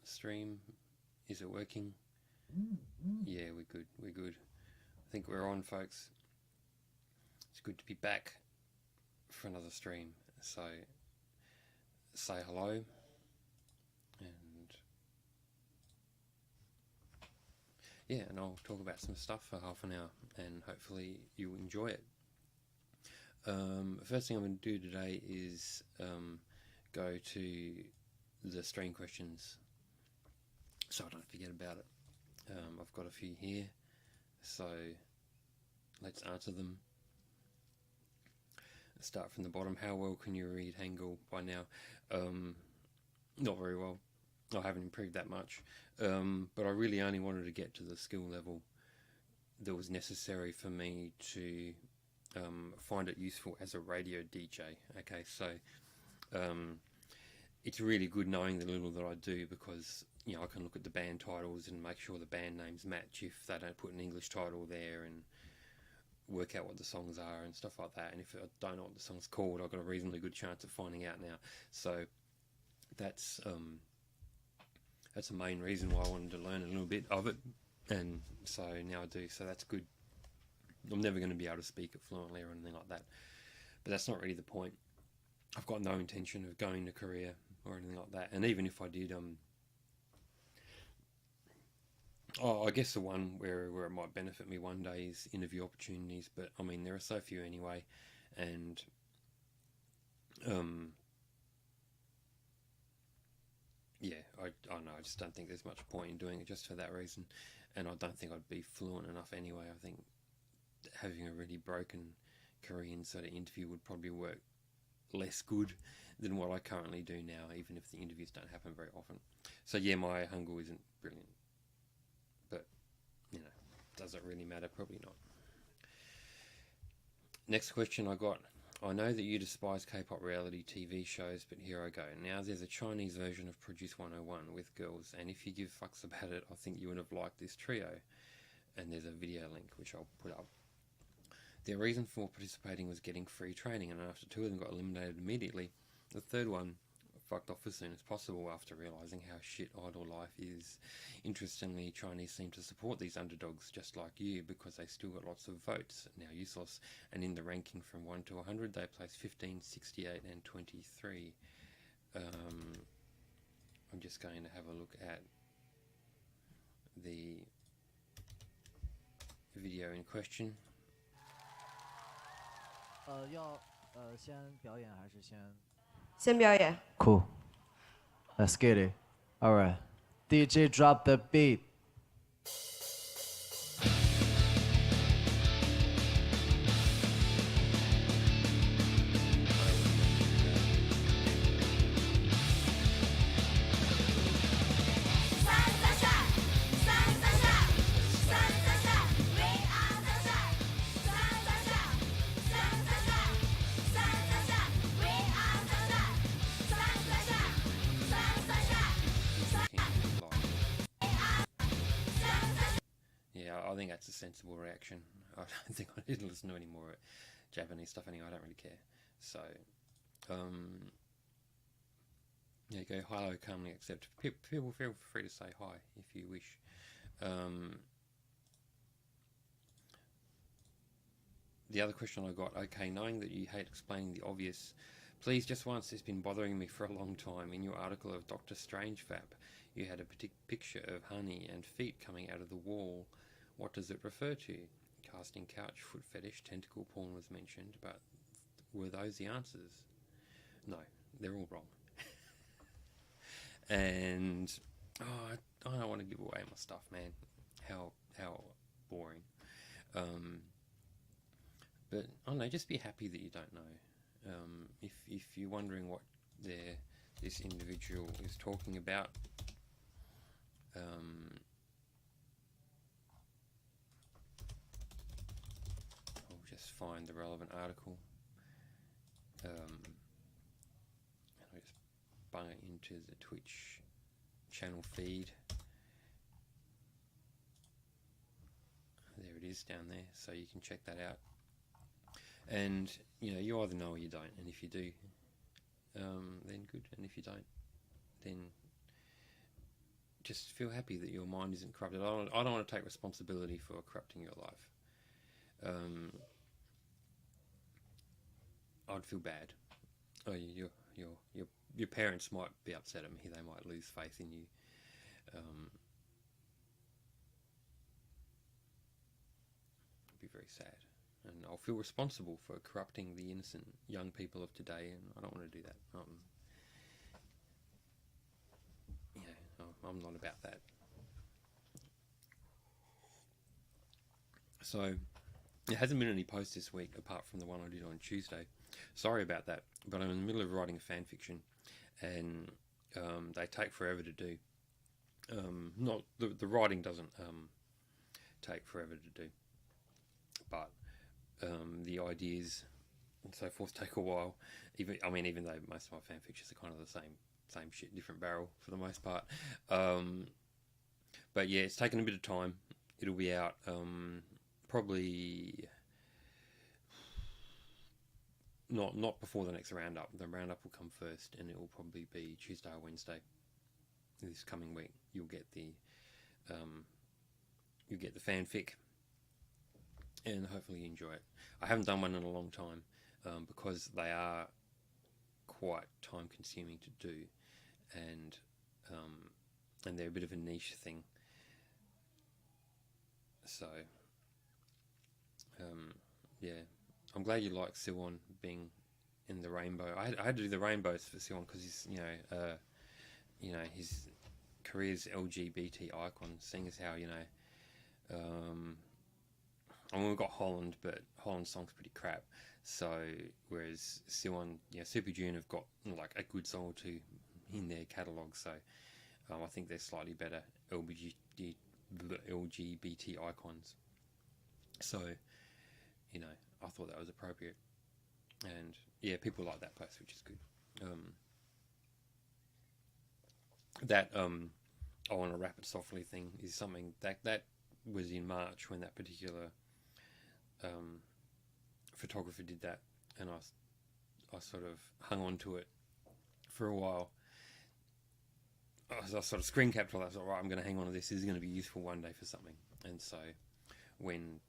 stream. Is it working? Yeah, we're good. I think we're on, folks. It's good to be back for another stream. So say hello, and yeah, and I'll talk about some stuff for half an hour, and hopefully you'll enjoy it. First thing I'm going to do today is go to the stream questions, so I don't forget about it. I've got a few here, so let's answer them. Start from the bottom. How well can you read Hangul by now? Not very well. I haven't improved that much, but I really only wanted to get to the skill level that was necessary for me to find it useful as a radio DJ. Okay, so it's really good knowing the little that I do, because I can look at the band titles and make sure the band names match if they don't put an English title there, and work out what the songs are and stuff like that. And if I don't know what the song's called, I've got a reasonably good chance of finding out now. So that's the main reason why I wanted to learn a little bit of it, and so now I do. So that's good. I'm never going to be able to speak it fluently or anything like that, but that's not really the point. I've got no intention of going to Korea or anything like that, and even if I did, I guess the one where it might benefit me one day is interview opportunities, but I mean, there are so few anyway, and yeah, I don't know, I just don't think there's much point in doing it just for that reason, and I don't think I'd be fluent enough anyway. I think having a really broken Korean sort of interview would probably work less good than what I currently do now, even if the interviews don't happen very often. So yeah, my Hangul isn't brilliant, but does it really matter? Probably not. Next question I got. I know that you despise K-pop reality TV shows, but here I go. Now there's a Chinese version of Produce 101 with girls, and if you give fucks about it, I think you would have liked this trio. And there's a video link which I'll put up. Their reason for participating was getting free training, and after two of them got eliminated immediately, the third one fucked off as soon as possible after realising how shit idol life is. Interestingly, Chinese seem to support these underdogs just like you, because they still got lots of votes, now useless, and in the ranking from 1 to 100 they place 15, 68 and 23. I'm just going to have a look at the video in question. 先表演。 Cool. Let's get it. Alright. DJ drop the beat. I think that's a sensible reaction. I don't think I need to listen to any more Japanese stuff anyway. I don't really care. So, there you go. Hello, calmly accept. People feel free to say hi if you wish. The other question I got, okay, knowing that you hate explaining the obvious, please just once, it's been bothering me for a long time. In your article of Dr. Strange Fap, you had a picture of honey and feet coming out of the wall. What does it refer to? Casting couch, foot fetish, tentacle porn was mentioned, but were those the answers? No, they're all wrong. And I don't want to give away my stuff, man. How boring. But I don't know, just be happy that you don't know. If you're wondering what this individual is talking about, I'll just find the relevant article, and I'll just bung it into the Twitch channel feed. There it is down there, so you can check that out. And you either know or you don't, and if you do, then good, and if you don't, then just feel happy that your mind isn't corrupted. I don't want to take responsibility for corrupting your life. I'd feel bad. Oh, your parents might be upset at me. They might lose faith in you. It'd be very sad, and I'll feel responsible for corrupting the innocent young people of today, and I don't want to do that. I'm not about that. So there hasn't been any posts this week apart from the one I did on Tuesday. Sorry about that, but I'm in the middle of writing a fan fiction, and they take forever to do. Not the writing doesn't take forever to do, but the ideas and so forth take a while. Even though most of my fan fictions are kind of the same shit, different barrel for the most part. But yeah, it's taken a bit of time. It'll be out probably not before the next roundup. The roundup will come first, and it will probably be Tuesday or Wednesday this coming week. You'll get the fanfic, and hopefully you enjoy it. I haven't done one in a long time because they are quite time consuming to do, and they're a bit of a niche thing. So yeah, I'm glad you like Siwon being in the rainbow. I had to do the rainbows for Siwon because he's his career's LGBT icon, seeing as how we've got Holland, but Holland's song's pretty crap. So whereas Siwon, Super June have got like a good song or two in their catalogue. So I think they're slightly better LGBT icons. So I thought that was appropriate, and yeah, people like that post, which is good. That I want to wrap it softly thing is something that was in March when that particular photographer did that, and I sort of hung on to it for a while. I sort of screen capped all that. I thought, right, I'm going to hang on to this. This is going to be useful one day for something. And so when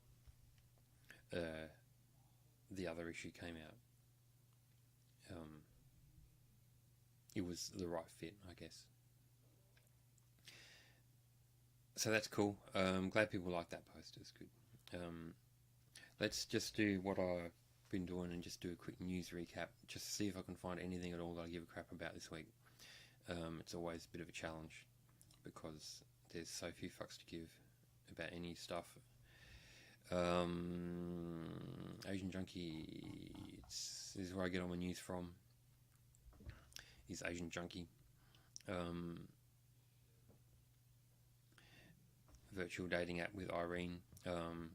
the other issue came out, it was the right fit, I guess. So that's cool. Glad people like that post. It's good. Let's just do what I've been doing and just do a quick news recap, just to see if I can find anything at all that I give a crap about this week. It's always a bit of a challenge because there's so few fucks to give about any stuff. Asian Junkie, this is where I get all my news from, is Asian Junkie. Virtual dating app with Irene.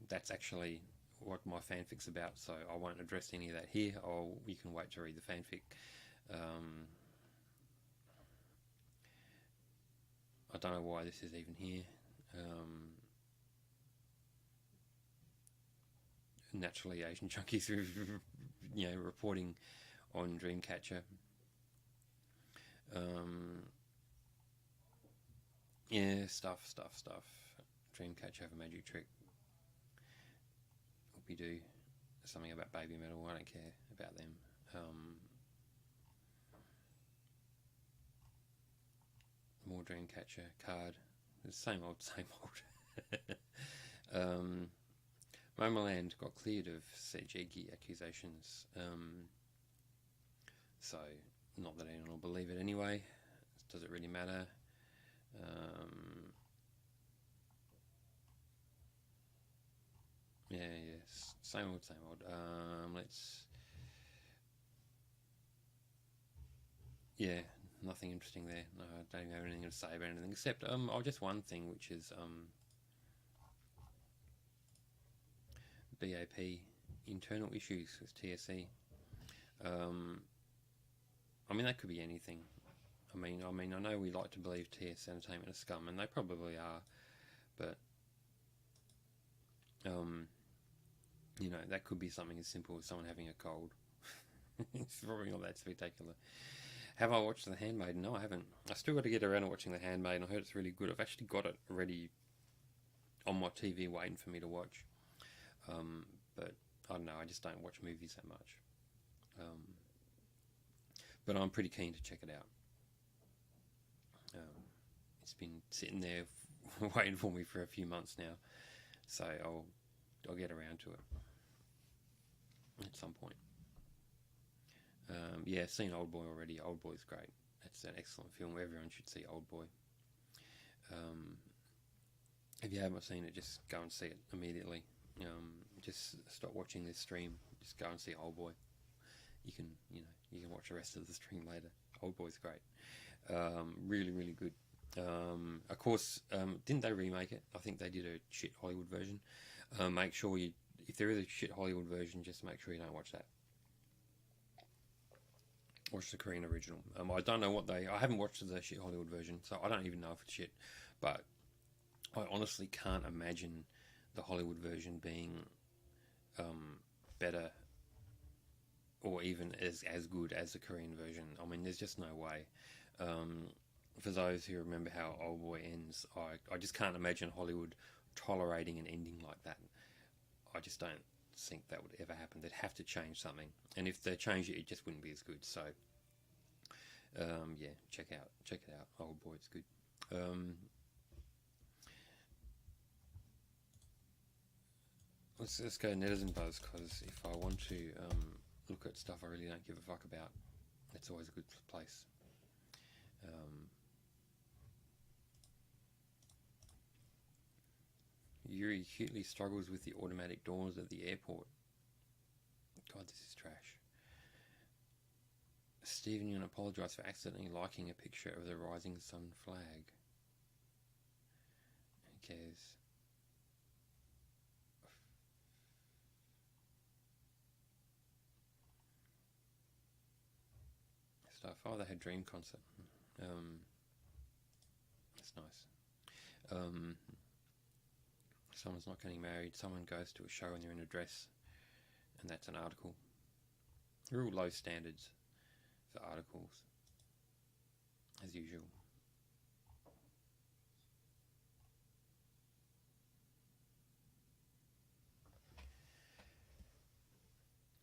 That's actually what my fanfic's about, so I won't address any of that here. You can wait to read the fanfic. I don't know why this is even here. Naturally, Asian Junkies, reporting on Dreamcatcher. Yeah, stuff. Dreamcatcher have a magic trick. Whoopie do something about baby metal. I don't care about them. More Dreamcatcher card. The same old. Momoland got cleared of Sejiki accusations. So, not that anyone will believe it anyway. Does it really matter? Yes. Same old. Nothing interesting there. No, I don't even have anything to say about anything except just one thing, which is BAP internal issues with TSE. That could be anything. I know we like to believe TS Entertainment are scum, and they probably are, but that could be something as simple as someone having a cold. It's probably not that spectacular. Have I watched The Handmaiden? No, I haven't. I still got to get around to watching The Handmaiden. I heard it's really good. I've actually got it already on my TV waiting for me to watch. But I don't know, I just don't watch movies that much. But I'm pretty keen to check it out. It's been sitting there waiting for me for a few months now, so I'll get around to it at some point. Yeah, seen Oldboy already. Oldboy's great. It's an excellent film. Everyone should see Oldboy. If you haven't seen it, just go and see it immediately. Just stop watching this stream. Just go and see Oldboy. You can watch the rest of the stream later. Oldboy's great. Really, really good. Of course, didn't they remake it? I think they did a shit Hollywood version. Make sure if there is a shit Hollywood version, just make sure you don't watch that. Watch the Korean original. I don't know I haven't watched the shit Hollywood version, so I don't even know if it's shit. But I honestly can't imagine the Hollywood version being better or even as good as the Korean version. I mean, there's just no way. For those who remember how Oldboy ends, I just can't imagine Hollywood tolerating an ending like that. I just don't think that would ever happen. They'd have to change something, and if they change it, it just wouldn't be as good. So, yeah, check it out. Oldboy, it's good. Let's go Netizen Buzz, because if I want to look at stuff I really don't give a fuck about, that's always a good place. Yuri acutely struggles with the automatic doors at the airport. God, this is trash. Stephen Yeun apologised for accidentally liking a picture of the rising sun flag. Who cares? Stuff. Oh, they had Dream concert. That's nice. Someone's not getting married. Someone goes to a show and they're in a dress, and that's an article. Real low standards for articles, as usual.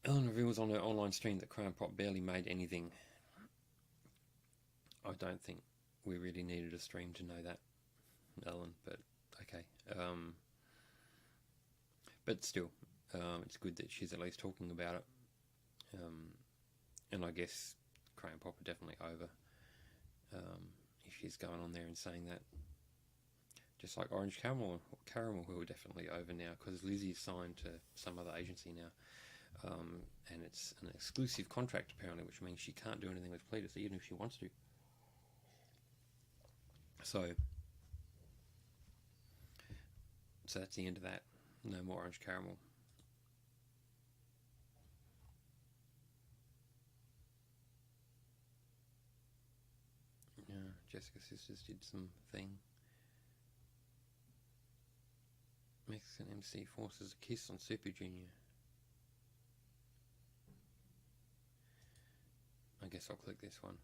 Ellen reveals on her online stream that Crown Pop barely made anything. I don't think we really needed a stream to know that, Ellen, but okay. But still, it's good that she's at least talking about it. And I guess Crayon Pop are definitely over if she's going on there and saying that. Just like Orange Caramel, who are definitely over now, because Lizzie's signed to some other agency now. And it's an exclusive contract apparently, which means she can't do anything with Cletus, even if she wants to. So that's the end of that. No more Orange Caramel. Yeah, Jessica Sisters did some thing. Mexican MC forces a kiss on Super Junior. I guess I'll click this one.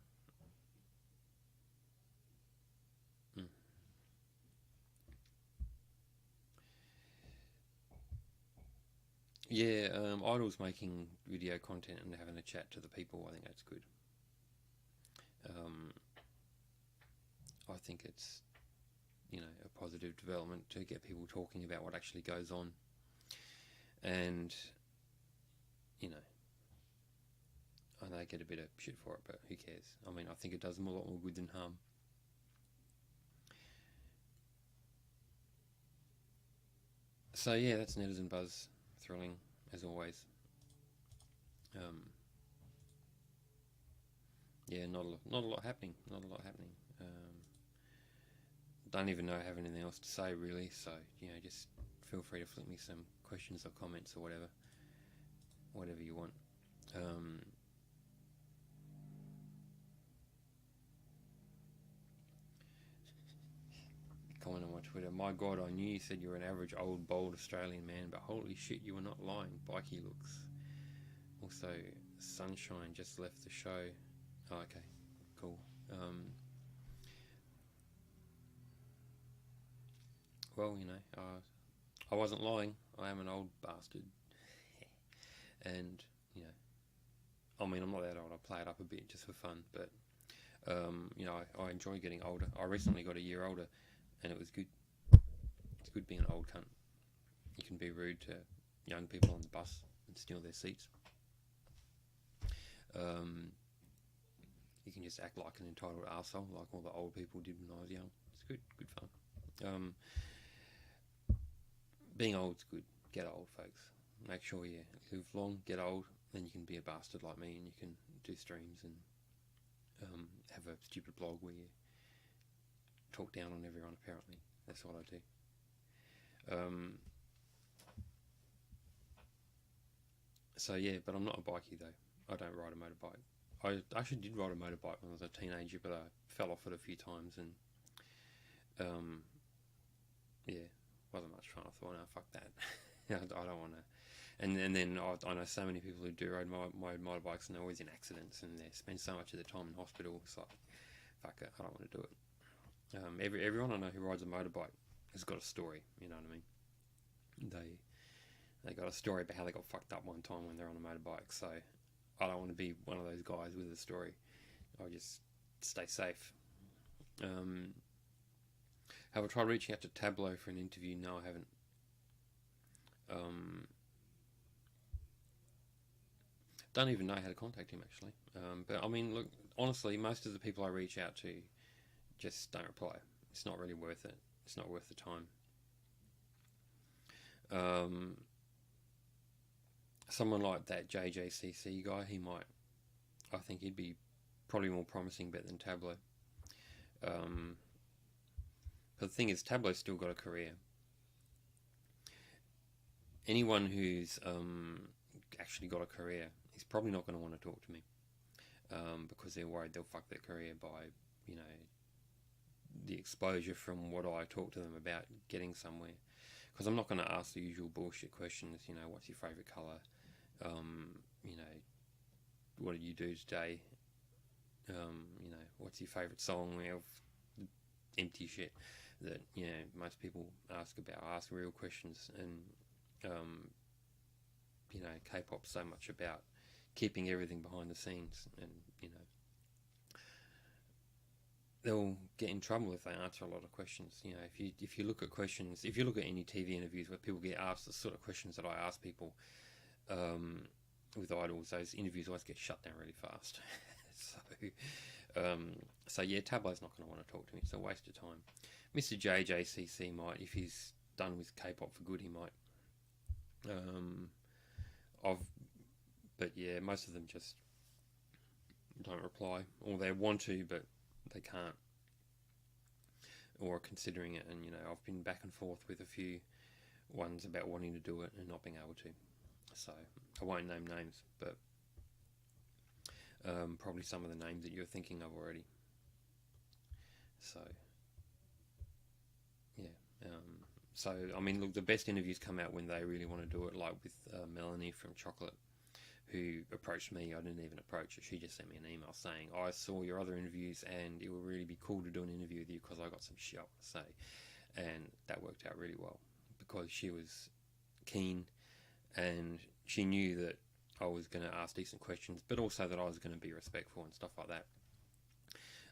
Yeah, Idol's making video content and having a chat to the people. I think that's good. I think it's, a positive development to get people talking about what actually goes on. And, I know I get a bit of shit for it, but who cares? I mean, I think it does them a lot more good than harm. So yeah, that's Netizen Buzz. Thrilling as always. Yeah, not a lot happening. Don't even know I have anything else to say really. So just feel free to flick me some questions or comments or whatever you want. Comment on my Twitter. My God, I knew you said you were an average old bold Australian man, but holy shit, you were not lying. Bikey looks. Also, Sunshine just left the show. Oh, okay. cool. Well, I wasn't lying. I am an old bastard. And, I mean, I'm not that old. I play it up a bit just for fun. But, I enjoy getting older. I recently got a year older, and it was good. It's good being an old cunt. You can be rude to young people on the bus and steal their seats. You can just act like an entitled arsehole, like all the old people did when I was young. It's good fun. Being old's good. Get old, folks. Make sure you live long, get old, then you can be a bastard like me, and you can do streams and have a stupid blog where you talk down on everyone. Apparently, that's what I do. So yeah, but I'm not a bikie though. I don't ride a motorbike. I actually did ride a motorbike when I was a teenager, but I fell off it a few times, and yeah, wasn't much fun. I thought, no, fuck that. I don't want to. And then I know so many people who do ride motorbikes, and they're always in accidents, and they spend so much of their time in hospital. It's like, fuck it, I don't want to do it. Everyone I know who rides a motorbike has got a story. You know what I mean? They got a story about how they got fucked up one time when they're on a motorbike. So I don't want to be one of those guys with a story. I just stay safe. Have I tried reaching out to Tableau for an interview? No, I haven't. Don't even know how to contact him actually. But I mean, look, honestly, most of the people I reach out to just don't reply. It's not really worth it. It's not worth the time. Someone like that JJCC guy, I think he'd be probably more promising bet than Tableau. But the thing is, Tableau's still got a career. Anyone who's actually got a career is probably not going to want to talk to me because they're worried they'll fuck their career by, the exposure from what I talk to them about getting somewhere. Because I'm not going to ask the usual bullshit questions, what's your favourite colour? What did you do today? What's your favourite song? Empty shit that, most people ask about. I ask real questions, and, K-pop's so much about keeping everything behind the scenes, and, they'll get in trouble if they answer a lot of questions. If you look at questions, if you look at any TV interviews where people get asked the sort of questions that I ask people with idols, those interviews always get shut down really fast. So yeah, Tableau's not going to want to talk to me. It's a waste of time. Mr. JJCC might, if he's done with K-pop for good, he might. But yeah, most of them just don't reply, or they want to, but they can't, or are considering it. And I've been back and forth with a few ones about wanting to do it and not being able to. So I won't name names, but probably some of the names that you're thinking of already. So yeah. So I mean, look, the best interviews come out when they really want to do it, like with Melanie from Chocolate, who approached me. I didn't even approach her. She just sent me an email saying, I saw your other interviews and it would really be cool to do an interview with you because I got some shit I want to say. And that worked out really well because she was keen and she knew that I was going to ask decent questions, but also that I was going to be respectful and stuff like that.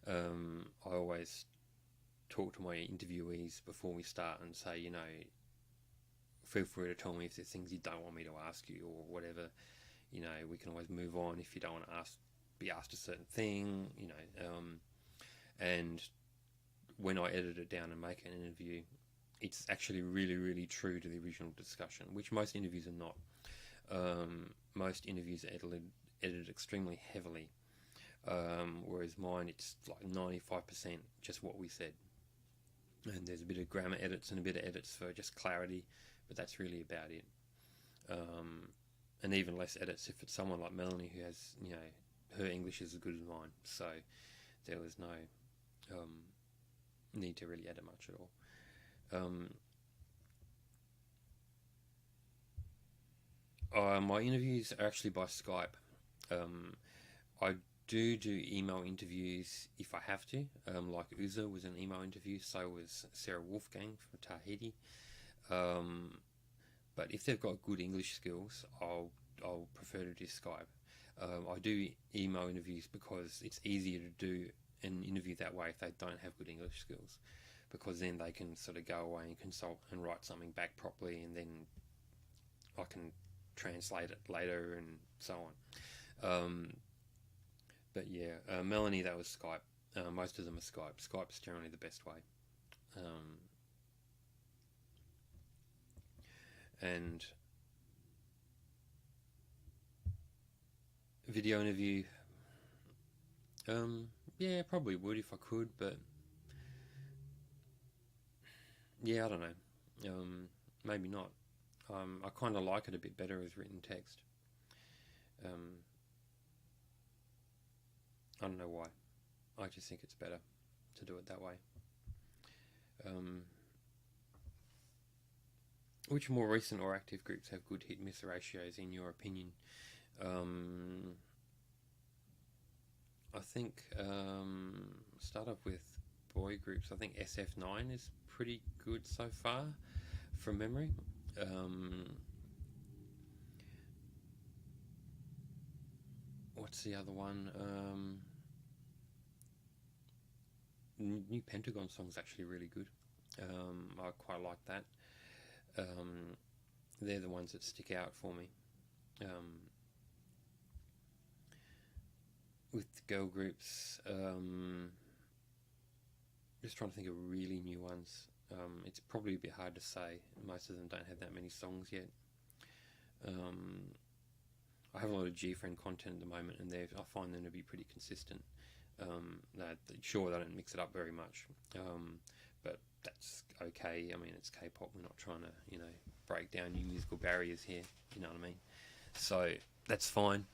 I always talk to my interviewees before we start and say, feel free to tell me if there's things you don't want me to ask you or whatever. We can always move on if you don't want to be asked a certain thing, and when I edit it down and make an interview, it's actually really, really true to the original discussion, which most interviews are not. Most interviews are edited extremely heavily, whereas mine, it's like 95% just what we said. And there's a bit of grammar edits and a bit of edits for just clarity, but that's really about it. And even less edits if it's someone like Melanie who has, her English is as good as mine. So there was no need to really edit much at all. My interviews are actually by Skype. I do email interviews if I have to. Like Uza was an email interview, so was Sarah Wolfgang from Tahiti. But if they've got good English skills, I'll prefer to do Skype. I do email interviews because it's easier to do an interview that way if they don't have good English skills, because then they can sort of go away and consult and write something back properly, and then I can translate it later and so on. But yeah, Melanie, that was Skype. Most of them are Skype. Skype's generally the best way. And video interview, yeah, probably would if I could, but yeah, I don't know. Maybe not. I kind of like it a bit better as written text. I don't know why. I just think it's better to do it that way. Which more recent or active groups have good hit-miss ratios in your opinion? I think start off with boy groups. I think SF9 is pretty good so far from memory. What's the other one? New Pentagon song's actually really good. I quite like that. They're the ones that stick out for me. With girl groups, just trying to think of really new ones. It's probably a bit hard to say. Most of them don't have that many songs yet. I have a lot of G-Friend content at the moment, and I find them to be pretty consistent. Sure, they don't mix it up very much, but that's okay. I mean, it's K-pop. We're not trying to, break down new musical barriers here. You know what I mean? So that's fine.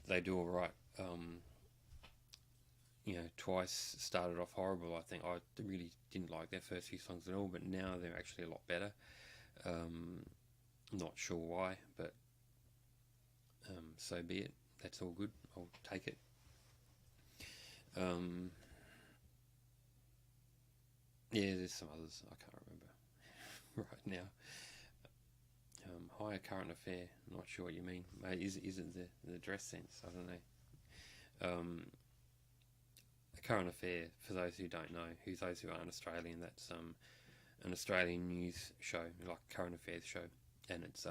They do all right. Twice started off horrible. I think I really didn't like their first few songs at all, but now they're actually a lot better. Not sure why, but so be it. That's all good. I'll take it. Yeah, there's some others I can't remember right now. Higher current affair. Not sure what you mean. Is it the dress sense? I don't know. A current affair, for those who don't know, those who aren't Australian, that's an Australian news show, like a current affairs show, and it's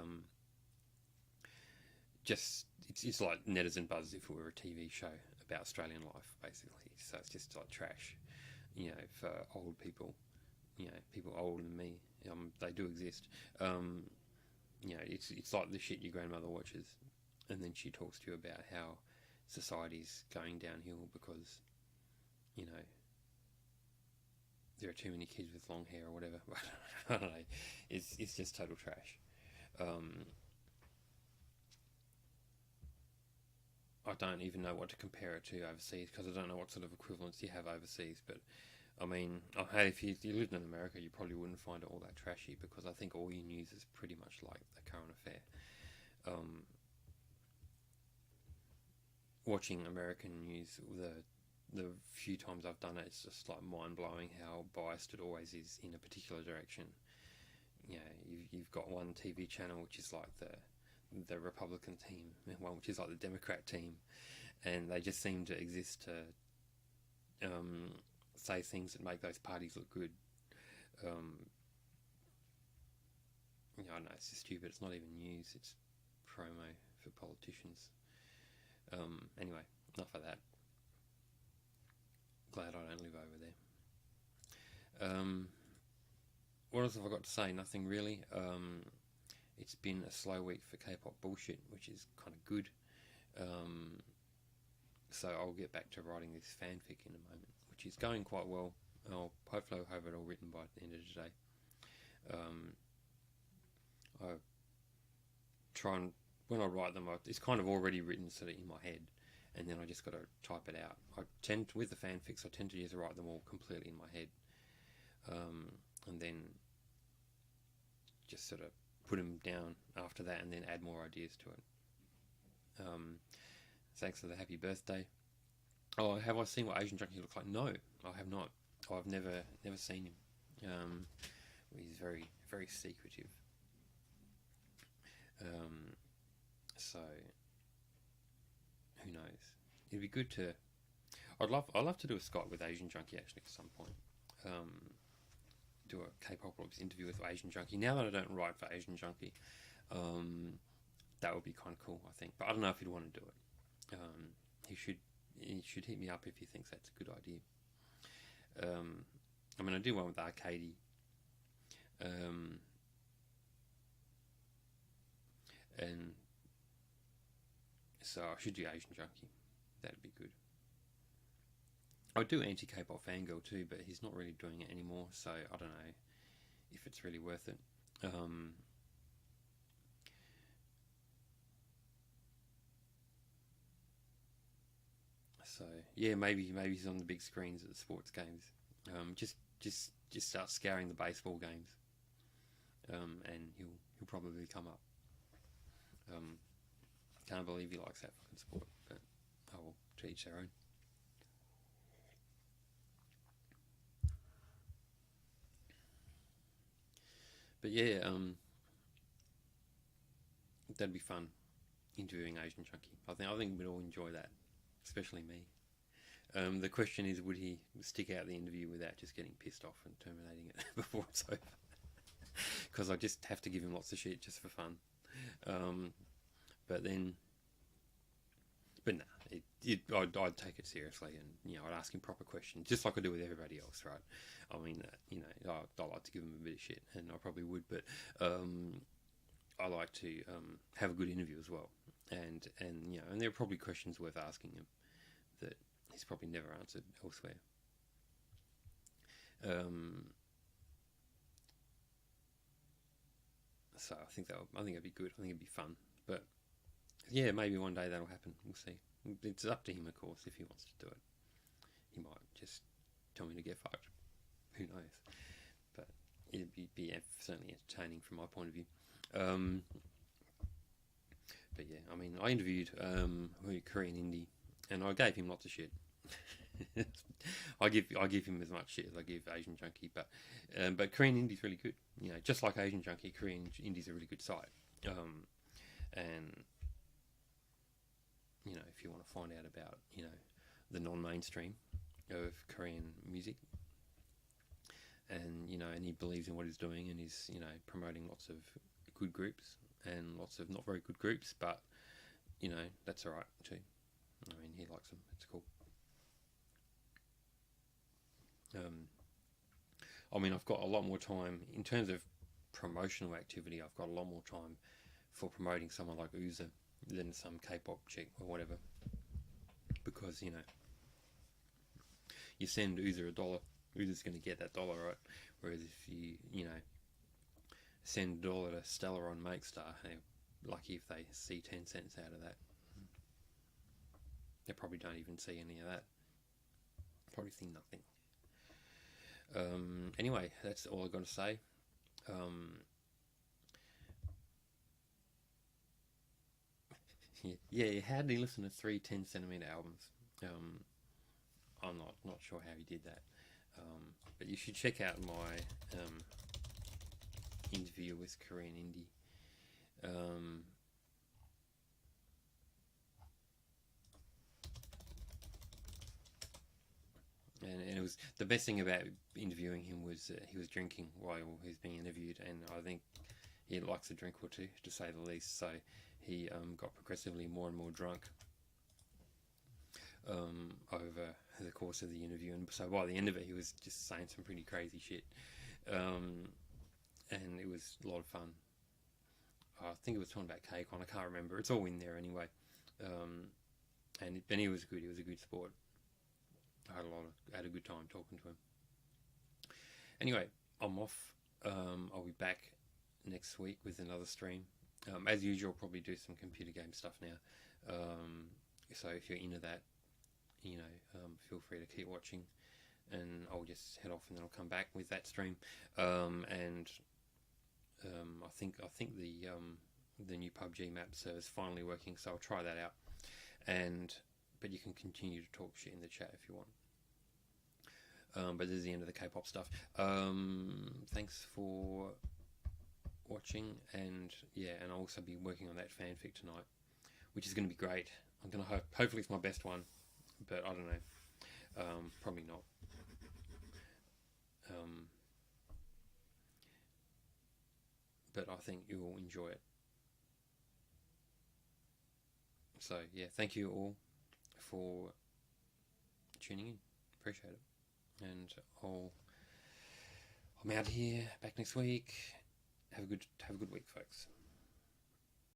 it's like Netizen Buzz if it were a TV show about Australian life, basically. So it's just like trash, for old people, people older than me. They do exist. It's like the shit your grandmother watches, and then she talks to you about how society's going downhill because, there are too many kids with long hair or whatever. I don't know. It's just total trash. I don't even know what to compare it to overseas because I don't know what sort of equivalents you have overseas. But I mean, hey, if you lived in America, you probably wouldn't find it all that trashy because I think all your news is pretty much like the current affair. Watching American news, the few times I've done it, it's just like mind-blowing how biased it always is in a particular direction. You've got one TV channel which is like the Republican team, and one which is like the Democrat team, and they just seem to exist to say things that make those parties look good. I don't know, it's just stupid. It's not even news, it's promo for politicians. Anyway, enough of that. Glad I don't live over there. What else have I got to say? Nothing really. It's been a slow week for K-pop bullshit, which is kind of good. So I'll get back to writing this fanfic in a moment, which is going quite well. Hopefully I'll have it all written by the end of today. I try and, when I write them, it's kind of already written sort of in my head, and then I just got to type it out. With the fanfics, I tend to just write them all completely in my head, and then just sort of put them down after that, and then add more ideas to it. Thanks for the happy birthday. Oh, have I seen what Asian Junkie looks like? No, I have not. I've never seen him. He's very, very secretive. So who knows? It'd be good to. I'd love to do a Skype with Asian Junkie actually at some point. Do a K-pop interview with Asian Junkie. Now that I don't write for Asian Junkie, that would be kind of cool, I think. But I don't know if he'd want to do it. He should hit me up if he thinks that's a good idea. I mean, I do one with Arcady. And so I should do Asian Junkie. That'd be good. I'd do anti-K-pop fangirl too, but he's not really doing it anymore, so I don't know if it's really worth it. So yeah, maybe he's on the big screens at the sports games. Just start scouring the baseball games, and he'll probably come up. Can't believe he likes that fucking sport, but oh well, to each their own. But yeah, that'd be fun, interviewing Asian Junkie. I think we'd all enjoy that, especially me. The question is, would he stick out the interview without just getting pissed off and terminating it before it's over? Because I just have to give him lots of shit just for fun. But nah, I'd take it seriously, and I'd ask him proper questions, just like I do with everybody else, right? I mean, I like to give him a bit of shit, and I probably would, but I like to have a good interview as well, and there are probably questions worth asking him that he's probably never answered elsewhere. So I think it'd be good. I think it'd be fun, but yeah, maybe one day that'll happen. We'll see. It's up to him, of course, if he wants to do it. He might just tell me to get fucked. Who knows? But it'd be certainly entertaining from my point of view. But yeah, I mean, I interviewed Korean indie, and I gave him lots of shit. I give him as much shit as I give Asian Junkie, but Korean indie's really good. Just like Asian Junkie, Korean indie's a really good site. And if you want to find out about the non-mainstream of Korean music, and and he believes in what he's doing, and he's promoting lots of good groups and lots of not very good groups, but that's alright too. I mean, he likes them. It's cool. I mean, I've got a lot more time in terms of promotional activity. I've got a lot more time for promoting someone like Uza than some K-pop chick or whatever, because you send Uza $1, Uza's going to get that $1, right? Whereas if you send $1 to Stella on Makestar, they're lucky if they see 10 cents out of that. They probably don't even see any of that. Probably think nothing. Anyway, that's all I've got to say. Yeah, how did he listen to 3 10cm albums? I'm not sure how he did that. But you should check out my interview with Korean Indie. And it was the best thing about interviewing him was he was drinking while he was being interviewed, and I think he likes a drink or two, to say the least. So he got progressively more and more drunk over the course of the interview, and so by the end of it, he was just saying some pretty crazy shit, and it was a lot of fun. I think it was talking about KCON. I can't remember. It's all in there anyway. And he was good. He was a good sport. I had a good time talking to him. Anyway, I'm off. I'll be back next week with another stream. As usual, I'll probably do some computer game stuff now. So if you're into that, feel free to keep watching, and I'll just head off and then I'll come back with that stream. And I think the new PUBG map server is finally working, so I'll try that out. but you can continue to talk shit in the chat if you want. But this is the end of the K-pop stuff. Thanks for watching, and I'll also be working on that fanfic tonight, which is going to be great. I'm going to hopefully it's my best one, but I don't know. Probably not. But I think you'll enjoy it. So yeah, thank you all for tuning in. Appreciate it. And I'm out here back next week. Have a good week, folks.